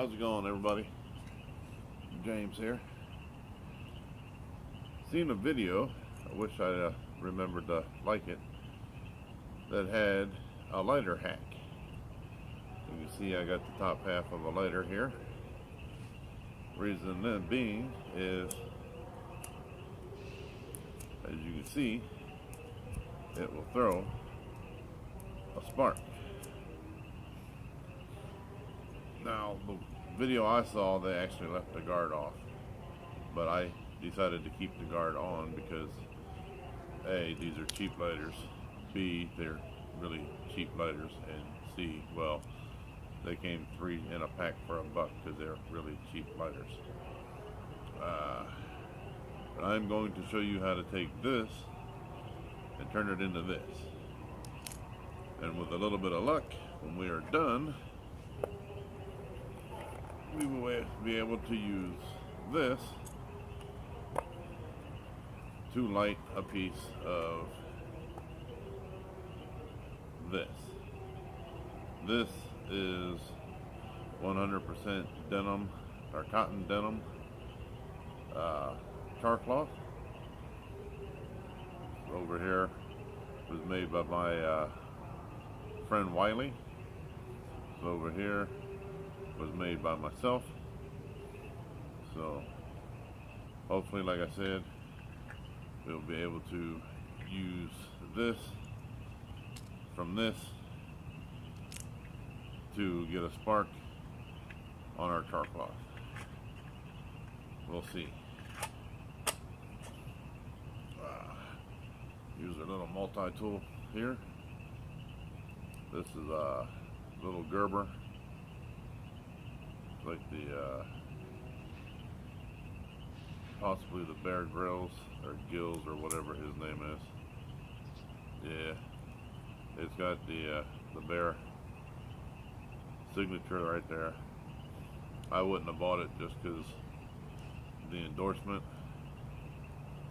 How's it going, everybody? James here. Seen a video, I wish I remembered to like it, that had a lighter hack. You can see I got the top half of a lighter here. Reason then being is, as you can see, it will throw a spark. Now, the video I saw, they actually left the guard off, but I decided to keep the guard on because A, these are cheap lighters, B, they're really cheap lighters, and C, well, they came 3 in a pack for $1 because they're really cheap lighters. But I'm going to show you how to take this and turn it into this. And with a little bit of luck, when we are done, we will be able to use this to light a piece of this. This is 100% denim or cotton denim char cloth. Over here was made by my friend Wiley. Over here was made by myself. So hopefully, like I said, we'll be able to use this from this to get a spark on our char cloth. We'll see. Use our little multi-tool here. This is a little Gerber, like the possibly the Bear Grylls or Gills or whatever his name is. Yeah, it's got the bear signature right there. I wouldn't have bought it just because the endorsement.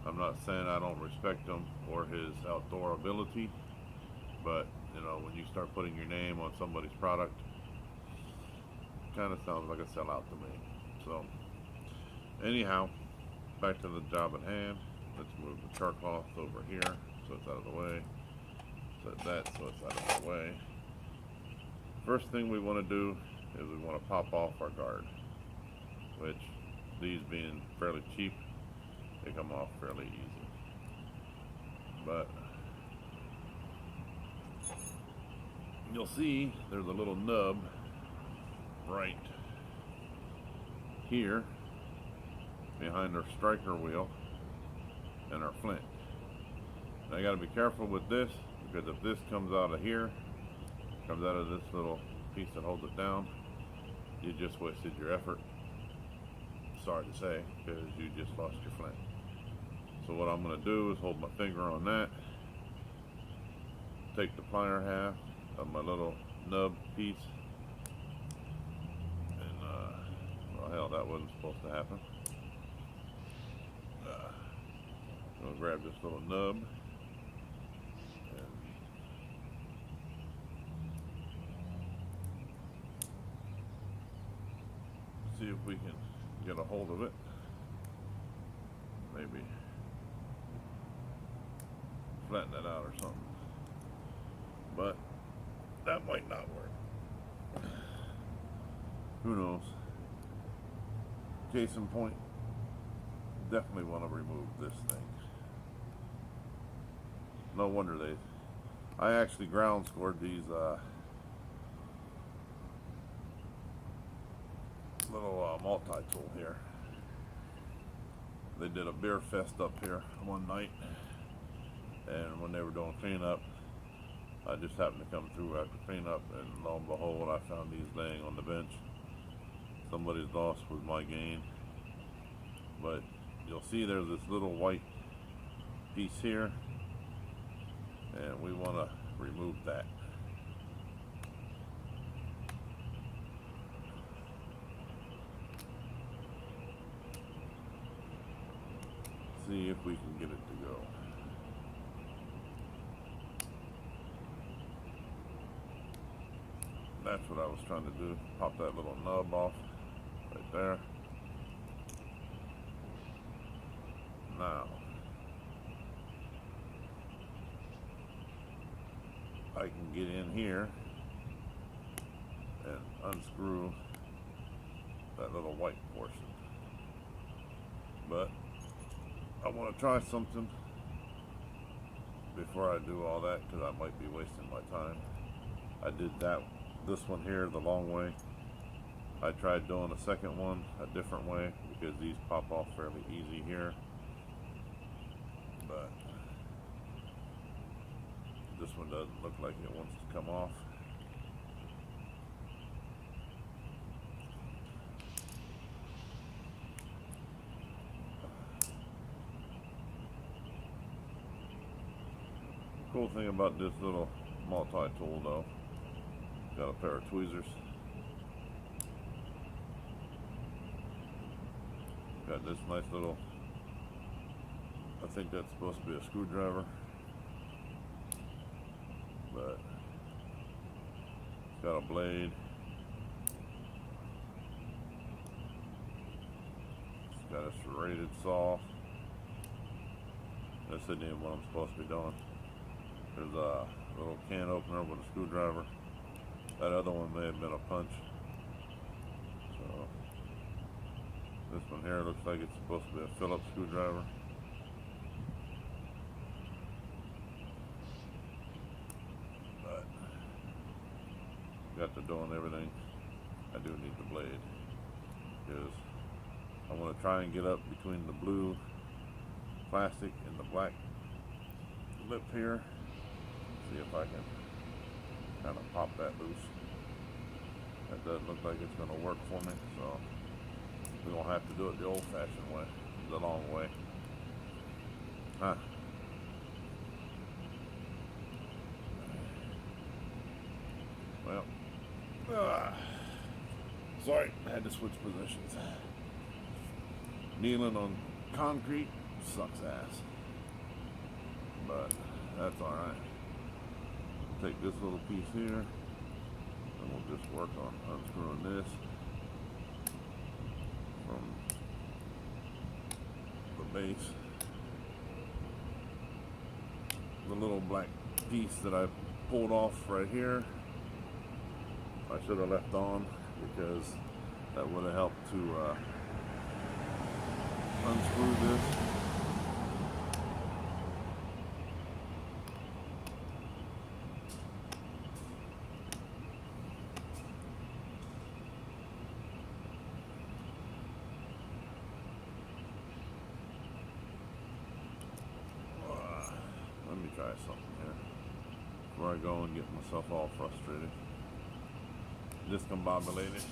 I'm not saying I don't respect him or his outdoor ability, but you know, when you start putting your name on somebody's product, it kind of sounds like a sellout to me. So anyhow, back to the job at hand. Let's move the char cloth over here so it's out of the way. Set that so it's out of the way. First thing we want to do is we want to pop off our guard, which these being fairly cheap, they come off fairly easy. But you'll see there's a little nub right here behind our striker wheel and our flint. Now I got to be careful with this, because if this comes out of here, comes out of this little piece that holds it down, you just wasted your effort. Sorry to say, because you just lost your flint. So what I'm going to do is hold my finger on that, take the plier half of my little nub piece, and well, hell, that wasn't supposed to happen. I'm going to grab this little nub and see if we can get a hold of it. Maybe flatten that out or something. But that might not work. Who knows? Case in point, definitely want to remove this thing. No wonder I actually ground scored these little multi-tool here. They did a beer fest up here one night, and when they were doing cleanup, I just happened to come through after cleanup, and lo and behold, I found these laying on the bench. Somebody's loss was my gain. But you'll see there's this little white piece here, and we want to remove that. See if we can get it to go. That's what I was trying to do. Pop that little nub off. there. Now, I can get in here and unscrew that little white portion. But I want to try something before I do all that, because I might be wasting my time. I did this one here the long way. I tried doing a second one a different way because these pop off fairly easy here. But this one doesn't look like it wants to come off. Cool thing about this little multi-tool though, got a pair of tweezers. Got this nice little, I think that's supposed to be a screwdriver, but it's got a blade. It's got a serrated saw. This isn't even what I'm supposed to be doing. There's a little can opener with a screwdriver. That other one may have been a punch. So this one here looks like it's supposed to be a Phillips screwdriver. But got to doing everything. I do need the blade because I want to try and get up between the blue plastic and the black lip here. See if I can kind of pop that loose. That doesn't look like it's going to work for me, so we're going to have to do it the old-fashioned way, the long way. Huh. Well, sorry, I had to switch positions. Kneeling on concrete sucks ass, but that's alright. Take this little piece here and we'll just work on unscrewing this from the base. The little black piece that I pulled off right here, I should have left on because that would have helped to unscrew this. Let me try something here before I go and get myself all frustrated, discombobulated.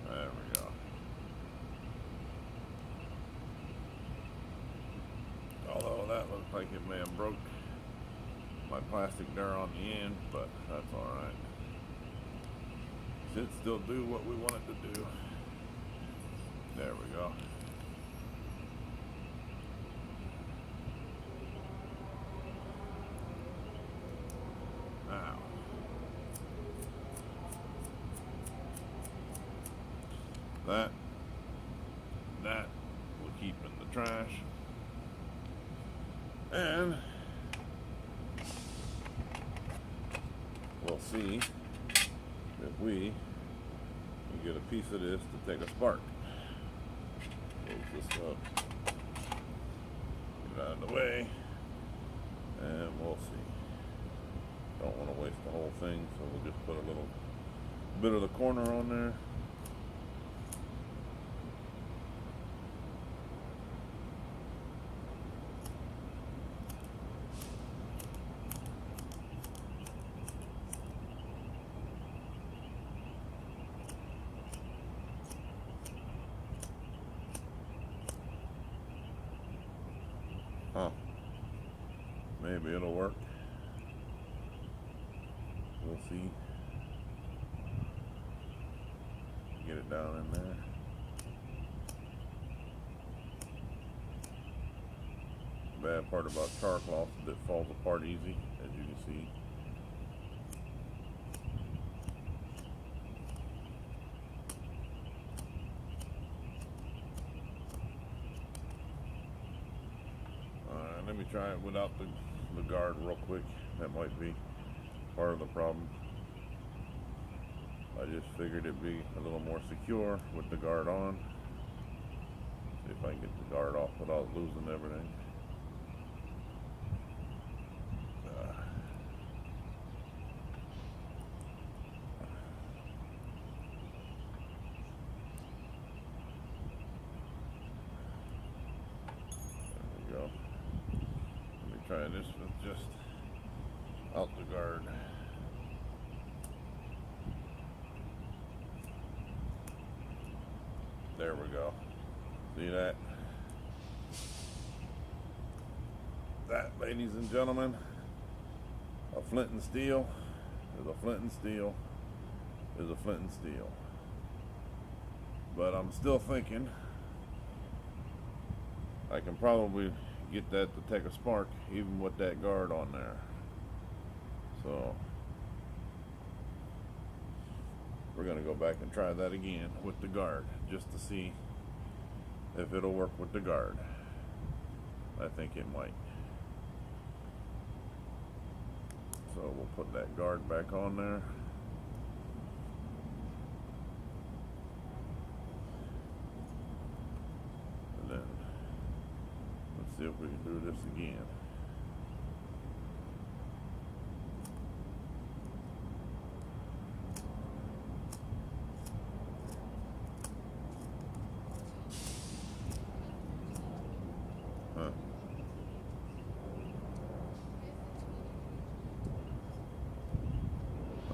There we go. Although that looks like it may have broke my plastic there on the end, but that's alright. Should still do what we want it to do. There we go. Now, that will keep in the trash, and we'll see if we can get a piece of this to take a spark. Close this up, get out of the way, and we'll see. Don't want to waste the whole thing, so we'll just put a little bit of the corner on there. Maybe it'll work. We'll see. Get it down in there. Bad part about char cloth is it falls apart easy, as you can see. Alright, let me try it without the guard real quick. That might be part of the problem. I just figured it'd be a little more secure with the guard on. See if I can get the guard off without losing everything. There we go. Let me try this with just out the guard. There we go. See that? That, ladies and gentlemen, a flint and steel is a flint and steel is a flint and steel. But I'm still thinking I can probably get that to take a spark even with that guard on there. So we're going to go back and try that again with the guard just to see if it'll work with the guard. I think it might. So we'll put that guard back on there. And then let's see if we can do this again.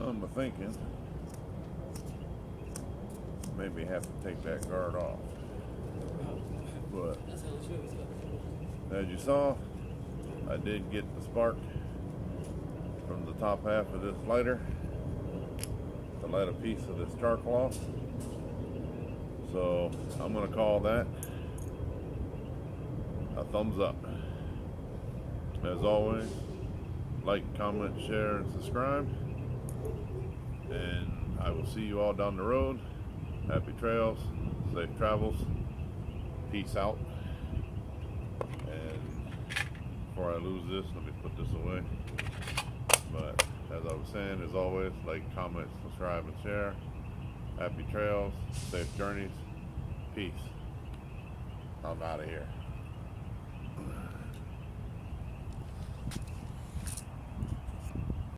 I'm thinking maybe have to take that guard off. But as you saw, I did get the spark from the top half of this lighter to light a piece of this char cloth. So I'm going to call that a thumbs up. As always, like, comment, share, and subscribe. And I will see you all down the road. Happy trails, safe travels, peace out. And before I lose this, let me put this away. But as I was saying, as always, like, comment, subscribe, and share. Happy trails, safe journeys, peace. I'm out of here.